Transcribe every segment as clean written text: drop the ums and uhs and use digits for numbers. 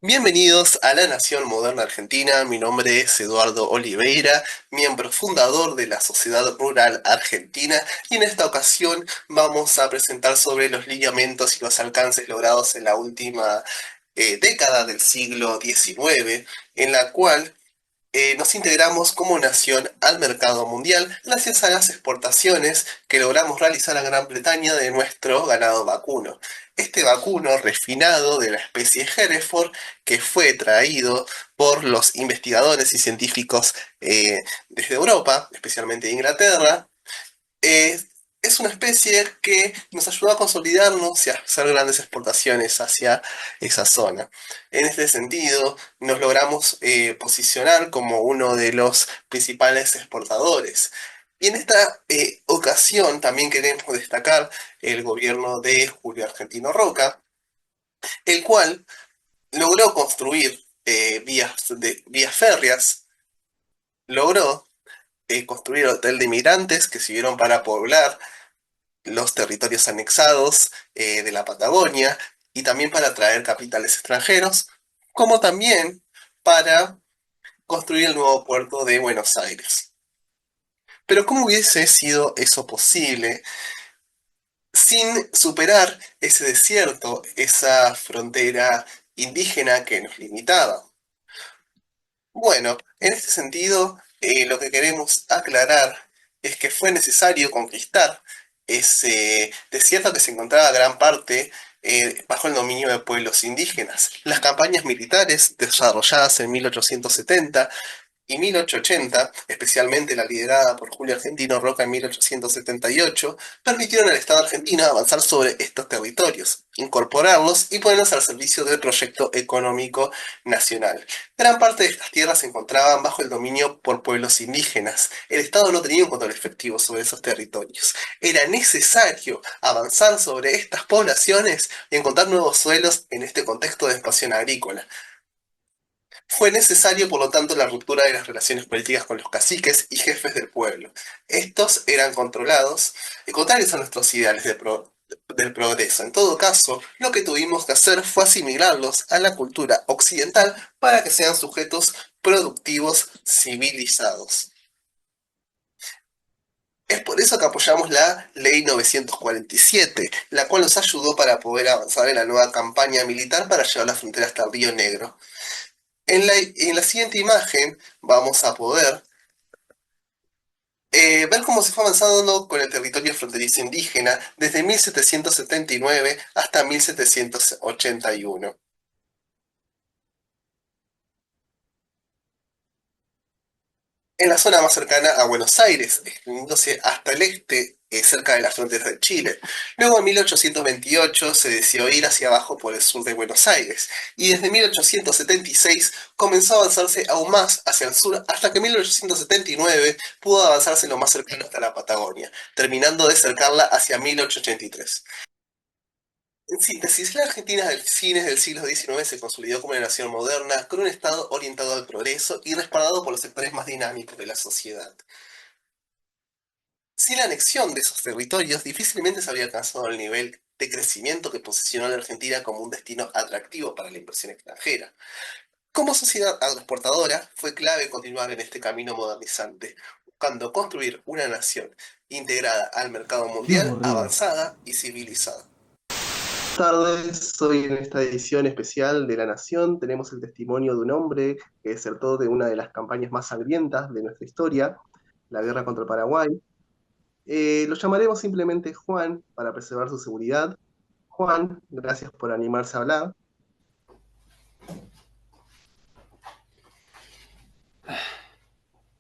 Bienvenidos a la Nación Moderna Argentina. Mi nombre es Eduardo Oliveira, miembro fundador de la Sociedad Rural Argentina, y en esta ocasión vamos a presentar sobre los lineamientos y los alcances logrados en la última década del siglo XIX, en la cual nos integramos como nación al mercado mundial gracias a las exportaciones que logramos realizar a Gran Bretaña de nuestro ganado vacuno. Este vacuno refinado de la especie Hereford, que fue traído por los investigadores y científicos desde Europa, especialmente de Inglaterra, eh, es una especie que nos ayudó a consolidarnos y a hacer grandes exportaciones hacia esa zona. En este sentido, nos logramos posicionar como uno de los principales exportadores. Y en esta ocasión también queremos destacar el gobierno de Julio Argentino Roca, el cual logró construir vías férreas, logró construir hotel de migrantes que sirvieron para poblar los territorios anexados de la Patagonia y también para atraer capitales extranjeros, como también para construir el nuevo puerto de Buenos Aires. Pero ¿cómo hubiese sido eso posible sin superar ese desierto, esa frontera indígena que nos limitaba? Bueno, en este sentido, lo que queremos aclarar es que fue necesario conquistar ese desierto que se encontraba gran parte bajo el dominio de pueblos indígenas. Las campañas militares desarrolladas en 1870 y 1880, especialmente la liderada por Julio Argentino Roca en 1878, permitieron al Estado argentino avanzar sobre estos territorios, incorporarlos y ponerlos al servicio del proyecto económico nacional. Gran parte de estas tierras se encontraban bajo el dominio por pueblos indígenas. El Estado no tenía un control efectivo sobre esos territorios. Era necesario avanzar sobre estas poblaciones y encontrar nuevos suelos en este contexto de expansión agrícola. Fue necesario, por lo tanto, la ruptura de las relaciones políticas con los caciques y jefes del pueblo. Estos eran controlados, contrarios a nuestros ideales del progreso. En todo caso, lo que tuvimos que hacer fue asimilarlos a la cultura occidental para que sean sujetos productivos civilizados. Es por eso que apoyamos la Ley 947, la cual nos ayudó para poder avanzar en la nueva campaña militar para llevar la frontera hasta el Río Negro. En la siguiente imagen vamos a poder ver cómo se fue avanzando con el territorio fronterizo indígena desde 1779 hasta 1781. En la zona más cercana a Buenos Aires, extendiéndose hasta el este, cerca de las fronteras de Chile. Luego en 1828 se decidió ir hacia abajo por el sur de Buenos Aires, y desde 1876 comenzó a avanzarse aún más hacia el sur hasta que en 1879 pudo avanzarse lo más cercano hasta la Patagonia, terminando de cercarla hacia 1883. En síntesis, la Argentina del fines del siglo XIX se consolidó como una nación moderna, con un Estado orientado al progreso y respaldado por los sectores más dinámicos de la sociedad. Sin la anexión de esos territorios, difícilmente se habría alcanzado el nivel de crecimiento que posicionó a la Argentina como un destino atractivo para la inversión extranjera. Como sociedad agroexportadora, fue clave continuar en este camino modernizante, buscando construir una nación integrada al mercado Qué mundial, aburrido. avanzada y civilizada. Buenas tardes, hoy en esta edición especial de La Nación tenemos el testimonio de un hombre que desertó de una de las campañas más sangrientas de nuestra historia, la guerra contra el Paraguay. Lo llamaremos simplemente Juan para preservar su seguridad. Juan, gracias por animarse a hablar.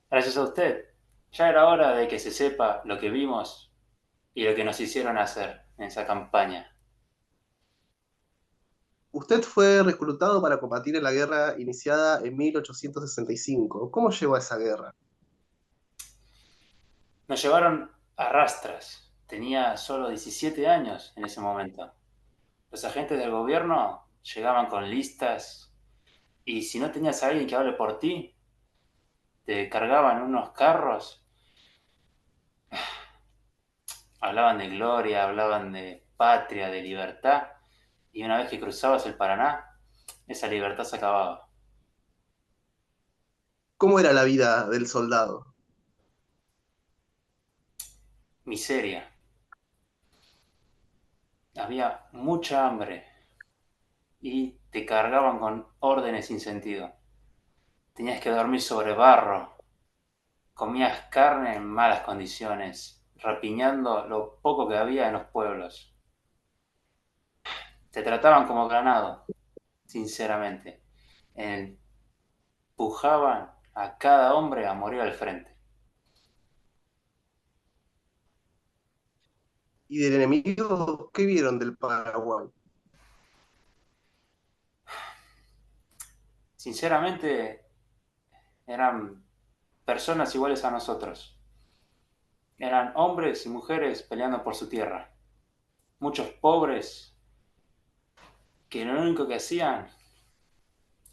Gracias a usted. Ya era hora de que se sepa lo que vimos y lo que nos hicieron hacer en esa campaña. Usted fue reclutado para combatir en la guerra iniciada en 1865. ¿Cómo llegó a esa guerra? Nos llevaron a rastras. Tenía solo 17 años en ese momento. Los agentes del gobierno llegaban con listas y si no tenías a alguien que hable por ti, te cargaban unos carros, hablaban de gloria, hablaban de patria, de libertad, y una vez que cruzabas el Paraná, esa libertad se acababa. ¿Cómo era la vida del soldado? Miseria, había mucha hambre y te cargaban con órdenes sin sentido. Tenías que dormir sobre barro, comías carne en malas condiciones, rapiñando lo poco que había en los pueblos. Te trataban como ganado, sinceramente. Empujaban a cada hombre a morir al frente. ¿Y del enemigo qué vieron del Paraguay? Sinceramente, eran personas iguales a nosotros. Eran hombres y mujeres peleando por su tierra. Muchos pobres que lo único que hacían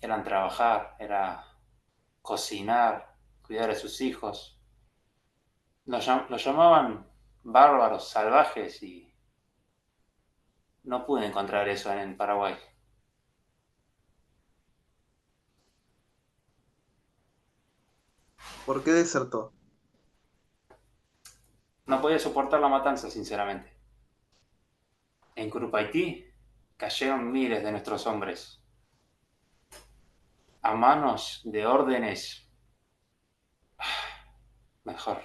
era trabajar, era cocinar, cuidar a sus hijos. Los llamaban bárbaros, salvajes y no pude encontrar eso en Paraguay. ¿Por qué desertó? No podía soportar la matanza, sinceramente. En Curupaití cayeron miles de nuestros hombres a manos de órdenes mejor.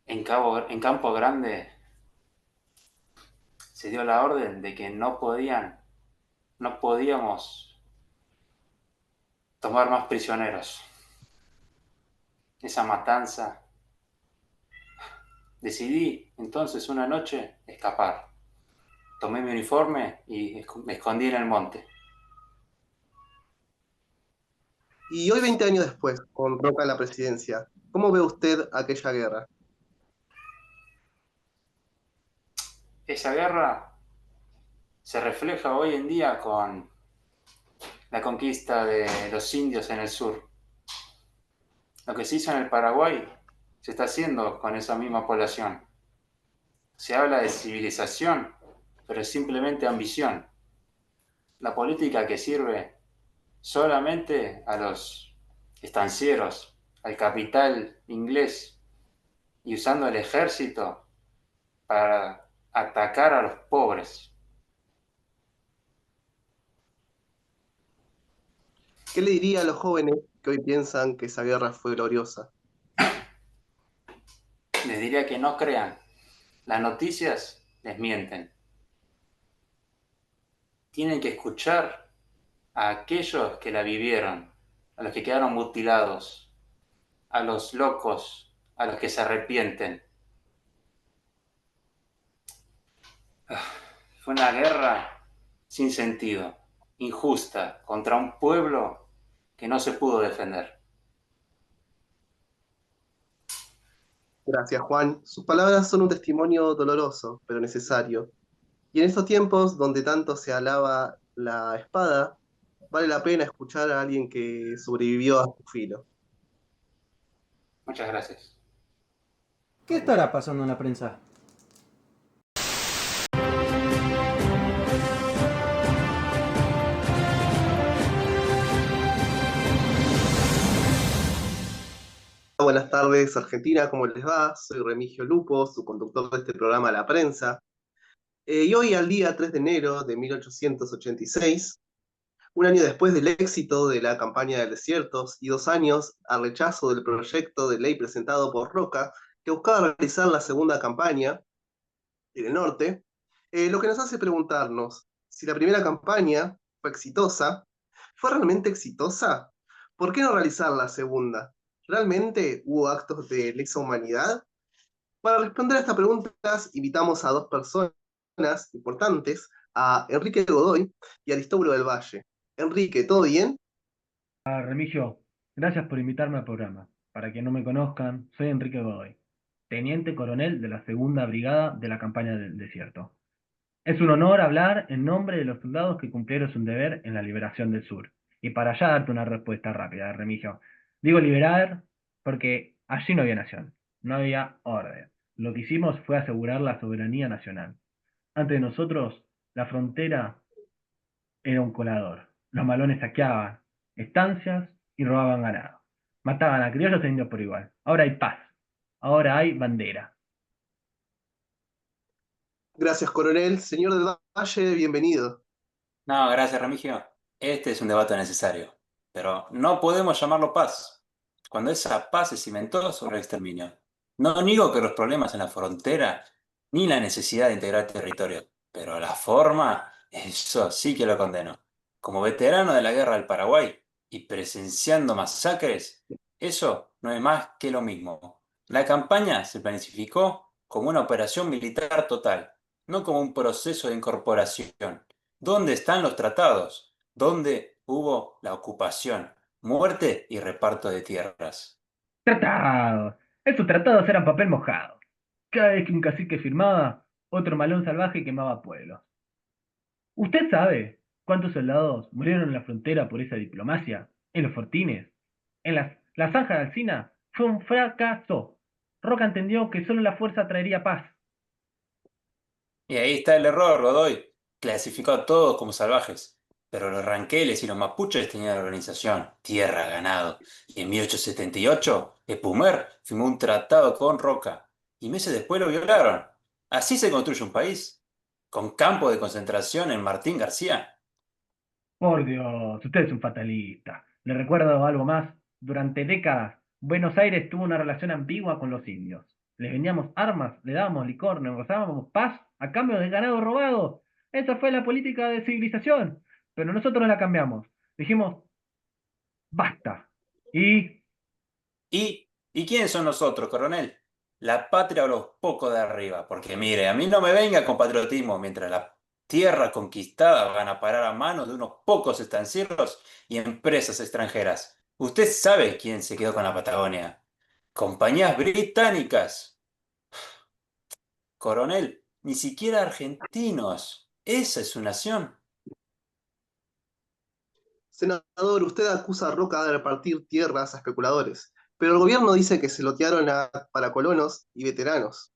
En Campo Grande se dio la orden de que no podíamos tomar más prisioneros. Esa matanza. Decidí entonces una noche escapar. Tomé mi uniforme y me escondí en el monte. Y hoy, 20 años después, con Roca en la presidencia, ¿cómo ve usted aquella guerra? Esa guerra se refleja hoy en día con la conquista de los indios en el sur. Lo que se hizo en el Paraguay se está haciendo con esa misma población. Se habla de civilización, pero es simplemente ambición. La política que sirve solamente a los estancieros, al capital inglés, y usando el ejército para atacar a los pobres. ¿Qué le diría a los jóvenes que hoy piensan que esa guerra fue gloriosa? Les diría que no crean. Las noticias les mienten. Tienen que escuchar a aquellos que la vivieron, a los que quedaron mutilados, a los locos, a los que se arrepienten. Fue una guerra sin sentido, injusta, contra un pueblo que no se pudo defender. Gracias, Juan. Sus palabras son un testimonio doloroso, pero necesario. Y en estos tiempos donde tanto se alaba la espada, vale la pena escuchar a alguien que sobrevivió a su filo. Muchas gracias. ¿Qué estará pasando en la prensa? Buenas tardes, Argentina, ¿cómo les va? Soy Remigio Lupo, su conductor de este programa La Prensa. Y hoy, al día 3 de enero de 1886, un año después del éxito de la campaña de desiertos y 2 años al rechazo del proyecto de ley presentado por Roca, que buscaba realizar la segunda campaña en el norte, lo que nos hace preguntarnos si la primera campaña fue exitosa. ¿Fue realmente exitosa? ¿Por qué no realizar la segunda? ¿Realmente hubo actos de lesa humanidad? Para responder a estas preguntas, invitamos a dos personas importantes, a Enrique Godoy y a Aristóbulo del Valle. Enrique, ¿todo bien? Remigio, gracias por invitarme al programa. Para quien no me conozcan, soy Enrique Godoy, teniente coronel de la Segunda Brigada de la Campaña del Desierto. Es un honor hablar en nombre de los soldados que cumplieron su deber en la liberación del sur. Y para ya darte una respuesta rápida, Remigio. Digo liberar porque allí no había nación, no había orden. Lo que hicimos fue asegurar la soberanía nacional. Ante nosotros, la frontera era un colador. Los malones saqueaban estancias y robaban ganado. Mataban a criollos e indios por igual. Ahora hay paz. Ahora hay bandera. Gracias, coronel. Señor del Valle, bienvenido. No, gracias, Remigio. Este es un debate necesario, pero no podemos llamarlo paz, cuando esa paz se cimentó sobre el exterminio. No niego que los problemas en la frontera ni la necesidad de integrar territorio, pero la forma, eso sí que lo condeno. Como veterano de la guerra del Paraguay y presenciando masacres, eso no es más que lo mismo. La campaña se planificó como una operación militar total, no como un proceso de incorporación. ¿Dónde están los tratados? ¿Dónde hubo la ocupación, muerte y reparto de tierras? ¡Tratados! Esos tratados eran papel mojado. Cada vez que un cacique firmaba, otro malón salvaje quemaba pueblos. ¿Usted sabe cuántos soldados murieron en la frontera por esa diplomacia? ¿En los fortines? En la zanja de Alcina fue un fracaso. Roca entendió que solo la fuerza traería paz. Y ahí está el error, Godoy. Clasificó a todos como salvajes. Pero los ranqueles y los mapuches tenían organización, tierra, ganado. Y en 1878, Epumer firmó un tratado con Roca. Y meses después lo violaron. Así se construye un país. Con campos de concentración en Martín García. Por Dios, usted es un fatalista. Le recuerdo algo más. Durante décadas, Buenos Aires tuvo una relación ambigua con los indios. Les vendíamos armas, le dábamos licor, negociábamos paz a cambio de ganado robado. Esa fue la política de civilización. Pero nosotros la cambiamos. Dijimos, basta. Y ¿Y quiénes son nosotros, coronel? ¿La patria o los pocos de arriba? Porque mire, a mí no me venga con patriotismo mientras la tierra conquistada van a parar a manos de unos pocos estancieros y empresas extranjeras. Usted sabe quién se quedó con la Patagonia. Compañías británicas. Coronel, ni siquiera argentinos. Esa es su nación. Senador, usted acusa a Roca de repartir tierras a especuladores, pero el gobierno dice que se lotearon para colonos y veteranos.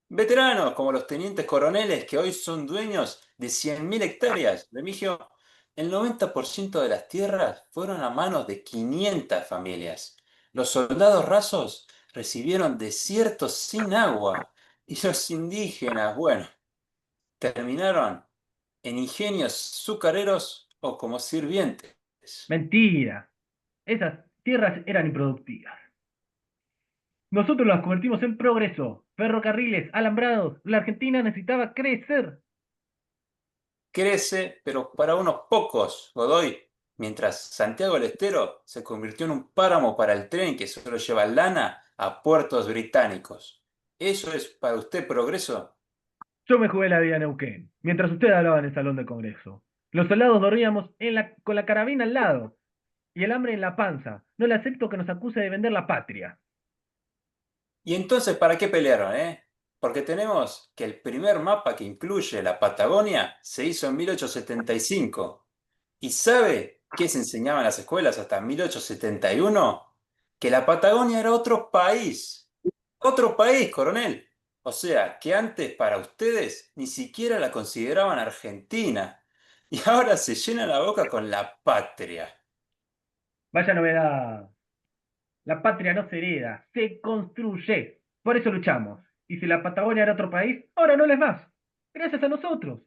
Veteranos como los tenientes coroneles que hoy son dueños de 100.000 hectáreas. Remigio, el 90% de las tierras fueron a manos de 500 familias. Los soldados rasos recibieron desiertos sin agua. Y los indígenas, bueno, terminaron en ingenios azucareros o como sirvientes. mentira. Esas tierras eran improductivas. Nosotros las convertimos en progreso. Ferrocarriles, alambrados. La Argentina necesitaba crecer. Crece, pero para unos pocos, Godoy, mientras Santiago del Estero se convirtió en un páramo para el tren que solo lleva lana a puertos británicos. ¿Eso es para usted progreso? Yo me jugué la vida en Neuquén, mientras usted hablaba en el salón del Congreso. Los soldados dormíamos con la carabina al lado y el hambre en la panza. No le acepto que nos acuse de vender la patria. ¿Y entonces para qué pelearon, Porque tenemos que el primer mapa que incluye la Patagonia se hizo en 1875. ¿Y sabe qué se enseñaba en las escuelas hasta 1871? Que la Patagonia era otro país. Otro país, coronel. O sea, que antes para ustedes ni siquiera la consideraban Argentina. Y ahora se llena la boca con la patria. Vaya novedad. La patria no se hereda, se construye. Por eso luchamos. Y si la Patagonia era otro país, ahora no lo es más. Gracias a nosotros.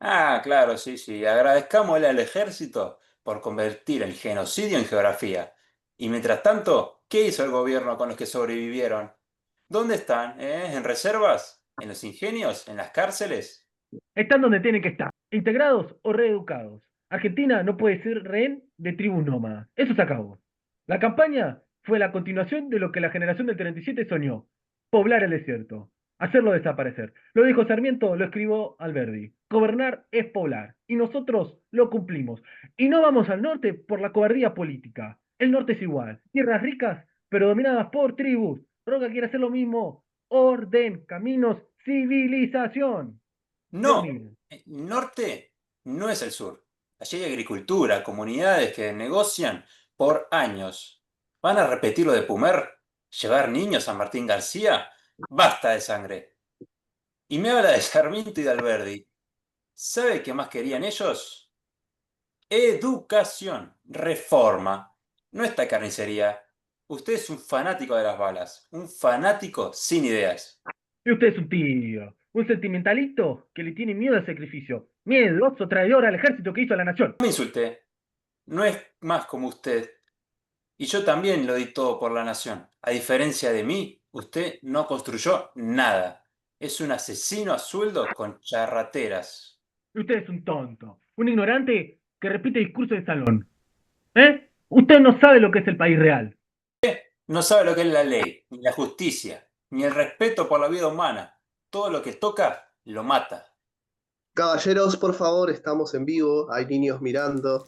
Ah, claro, sí, sí. Agradezcámosle al ejército por convertir el genocidio en geografía. Y mientras tanto, ¿qué hizo el gobierno con los que sobrevivieron? ¿Dónde están? ¿En reservas? ¿En los ingenios? ¿En las cárceles? Están donde tienen que estar, integrados o reeducados. Argentina no puede ser rehén de tribus nómadas. Eso se acabó. La campaña fue la continuación de lo que la generación del 37 soñó: poblar el desierto, hacerlo desaparecer. Lo dijo Sarmiento, lo escribió Alberdi. Gobernar es poblar, y nosotros lo cumplimos. Y no vamos al norte por la cobardía política. El norte es igual, tierras ricas, pero dominadas por tribus. Roca quiere hacer lo mismo: orden, caminos, civilización. Dios No, mío. el norte no es el sur. Allí hay agricultura, comunidades que negocian por años. ¿Van a repetir lo de Pumer? ¿Llevar niños a Martín García? Basta de sangre. Y me habla de Sarmiento y de Alberdi. ¿Sabe qué más querían ellos? Educación, reforma, no esta carnicería. Usted es un fanático de las balas, un fanático sin ideas. Y usted es un tibio, un sentimentalito que le tiene miedo al sacrificio. Miedoso traidor al ejército que hizo a la nación. No me insulte, no es más como usted. Y yo también lo di todo por la nación. A diferencia de mí, usted no construyó nada. Es un asesino a sueldo con charrateras. Y usted es un tonto, un ignorante que repite discursos de salón. ¿Eh? Usted no sabe lo que es el país real. No sabe lo que es la ley, ni la justicia, ni el respeto por la vida humana. Todo lo que toca, lo mata. Caballeros, por favor, estamos en vivo, hay niños mirando.